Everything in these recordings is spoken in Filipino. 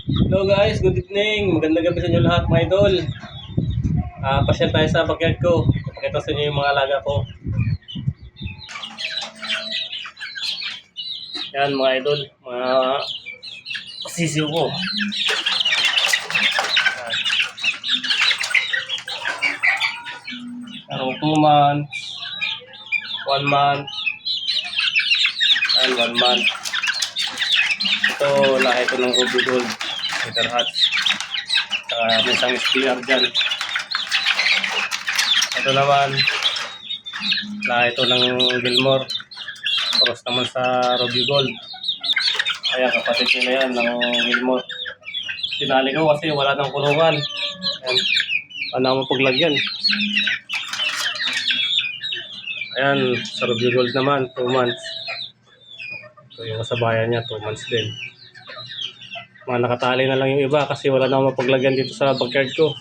Hello guys, good evening. Magandang gabi sa inyo lahat mga idol. Pasyal tayo sa backyard ko. Pakita sa inyo yung mga alaga ko. Yan mga idol, mga sisiw ko. Merong 2 months, 1 month, and 1 month. Ito, lahi ito ng Ruby Gold, Peter Hats. May isang SPR dyan. Ito naman, lahi ito ng Gilmore. Cross naman sa Ruby Gold. Kaya kapatid nila yan ng Gilmore. Tinali ko kasi wala nang kulungan. Ayan, paano mo paglagyan. Ayan, sa Ruby Gold naman, 2 months. So yung kasabayan niya, 2 months din. Mga nakatali na lang yung iba kasi wala na akong mapaglagyan dito sa backyard ko.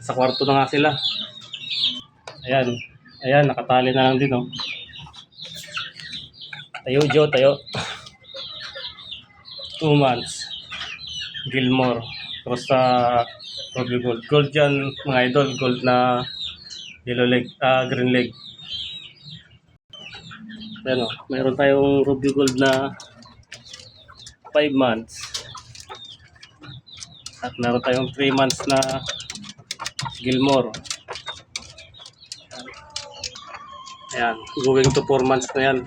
Sa kwarto na nga sila. Ayan, ayan, nakatali na lang din, oh. Tayo, Joe, tayo. 2 months. Gilmore. Tapos sa Ruby Gold. Gold yan, mga idol. Gold na yellow leg, green leg. Ayan, oh. Mayroon tayong Ruby Gold na 5 months. At meron tayong 3 months na Gilmore. Ayan, going to 4 months na yan.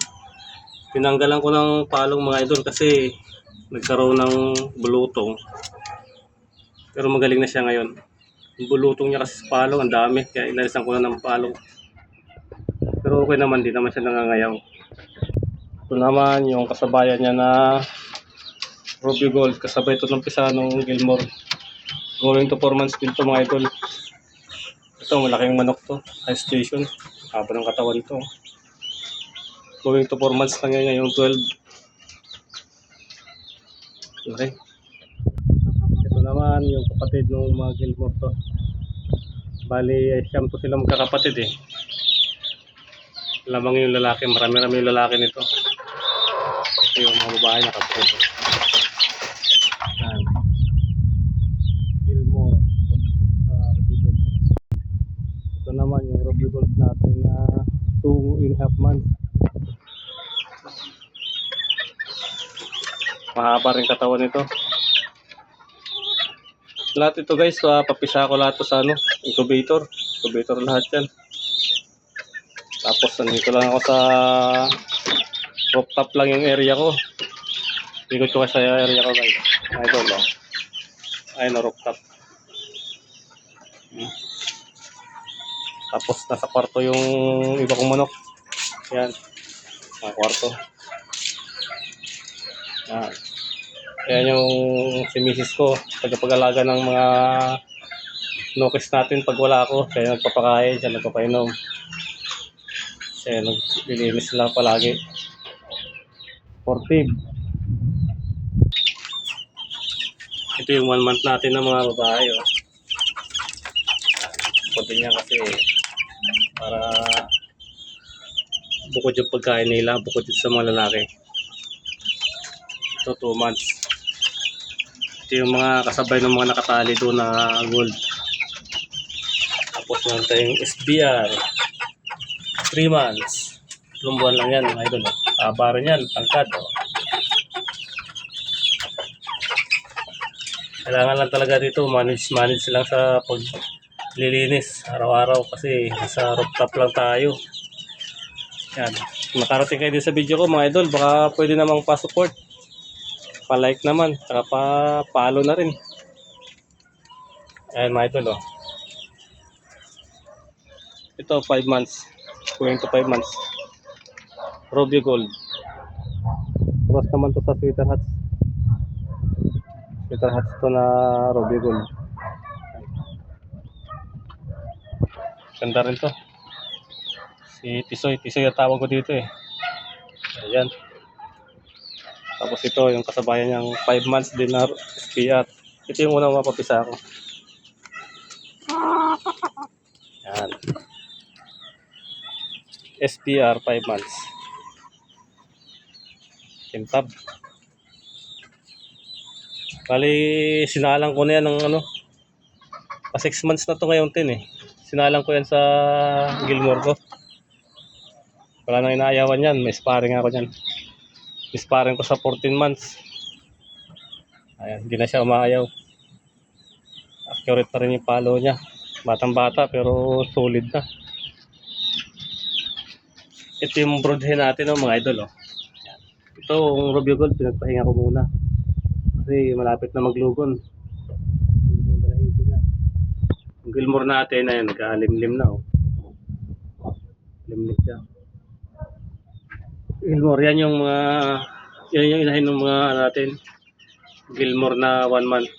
Tinanggalan ko ng palong mga idol kasi nagkaroon ng bulutong. Pero magaling na siya ngayon. Yung bulutong niya kasi sa palong, ang dami. Kaya inalisan ko na ng palong. Pero okay naman, di naman siya nangangayaw. Ito naman yung kasabayan niya na Ruby Gold. Kasabay ito ng pisanong Gilmore. Going to 4 months din ito mga idol. Ito, malaking manok to. High station. Haba ng katawan ito. Going to 4 months lang yan, yung 12. Okay. Ito naman yung kapatid ng mga Gilmore to. Bali, siyam to sila magkakapatid eh. Lamang yung lalaki, marami-rami yung lalaki nito. Ito yung mga babae na kapatid. Yan. Gilmore. Ruby Gold. Ito naman yung Ruby Gold natin na 2.5 months. Mahaba rin katawan nito. Lahat ito guys, papisa ko lahat to sa incubator. Incubator lahat yan. Tapos nandito lang ako sa rooftop lang yung area ko. Ikot ko sa area ko guys. Idol, oh. Ayun na rooftop. Tapos nasa kwarto yung iba kong manok. Yan. Mga kwarto. Yan. Yan yung si misis ko. Tagapag-alaga ng mga nukis natin pag wala ako. Kaya nagpapakain, siya nagpapainom. Kaya naglilinis sila palagi. Sportive. Ito yung 1 month natin ng mga babae. Oh. Puti niya kasi para bukod yung pagkain nila, bukod yung sa mga lalaki. Ito 2 months. Ito yung mga kasabay ng mga nakatali doon na gold. Tapos meron tayong SBR 3 months. Lumbuan lang yan mga idol. Haba rin yan, tangkad. Oh. Kailangan lang talaga dito manage lang sa paglilinis araw-araw kasi sa rooftop lang tayo. Yan. Makarating kayo din sa video ko mga idol, baka pwede namang pa-support. Pa-like naman, saka pa-follow na rin. Ayan mga idol, oh. Ito 5 months. Going to 5 months. Ruby Gold. Cross naman to sa Sweeter Hats. Sweeter Hats to na Ruby Gold. Ganda rin to. Si Tisoy. Tisoy ang tawag ko dito eh. Ayan. Tapos ito yung kasabayan niyang 5 months din na SPR. Ito yung unang mapapisa ko. Ayan. SPR 5 months. Kintab. Bali, sinalang ko na yan ng ano, pa 6 months na to ngayon tin eh. Sinalang ko yan sa Gilmore ko. Wala nang inaayawan yan, may sparring ako yan. Sparring ko sa 14 months. Ayan, hindi na siya umaayaw. Accurate pa rin yung palo niya. Batang bata pero solid na. Ito yung broodhen natin mga idol. Ito, yung Rubio Gold, pinagpahinga ko muna. Kasi malapit na maglugon. Yung Gilmore natin, ayun, nagka-limlim na. Limlim siya. Gilmore, yan yung mga, yan yung inahin ng mga natin. Gilmore na 1 month.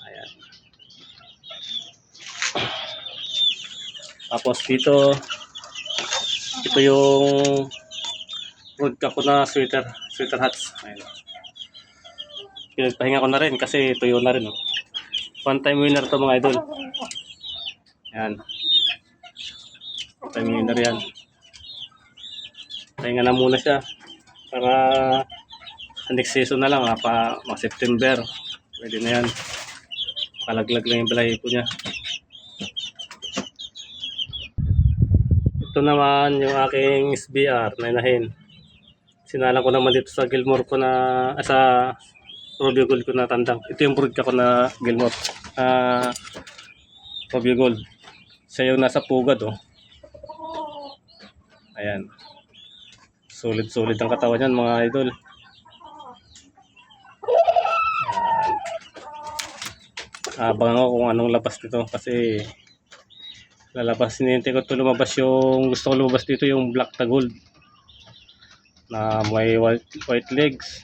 Ayan. Tapos dito, ito yung brood cup ko na sweater hats. Ayan. Pinagpahinga ko na rin kasi tuyo na rin. One time winner to mga idol. Ayan. One time winner yan. Pahinga na muna siya para next season na lang pa mga September. Pwede na yan. Palaglag lang yung balahibo niya. Ito naman yung aking SBR na inahin. Sinalang ko naman dito sa Gilmore ko na sa Rubio Gold ko na tandang. Ito yung brood ko na Gilmore. Rubio Gold. Siya yung nasa pugad Ayan. Solid ang katawan niyan mga idol. Abangan ko kung anong labas dito kasi lalabas, hinihintay ko ito lumabas yung gusto ko lumabas dito yung black na gold na may white legs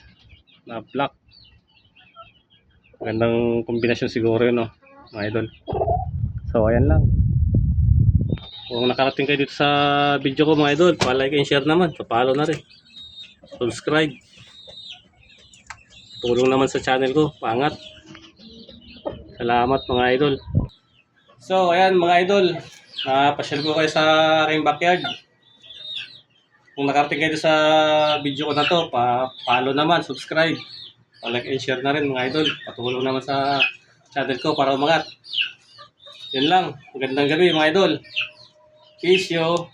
na black. Magandang kombinasyon siguro yun mga idol. So ayan lang. Kung nakarating kayo dito sa video ko mga idol, pa-like and share naman, pa-follow na rin, subscribe, tulong naman sa channel ko, pangat. Salamat mga idol. So ayan mga idol, pasyal ko kayo sa aking backyard. Kung nakarating kayo sa video ko na to, pa-follow naman, subscribe, pa-like and share na rin mga idol, patulong naman sa channel ko para umangat. Yan lang, magandang gabi mga idol. Peace yo.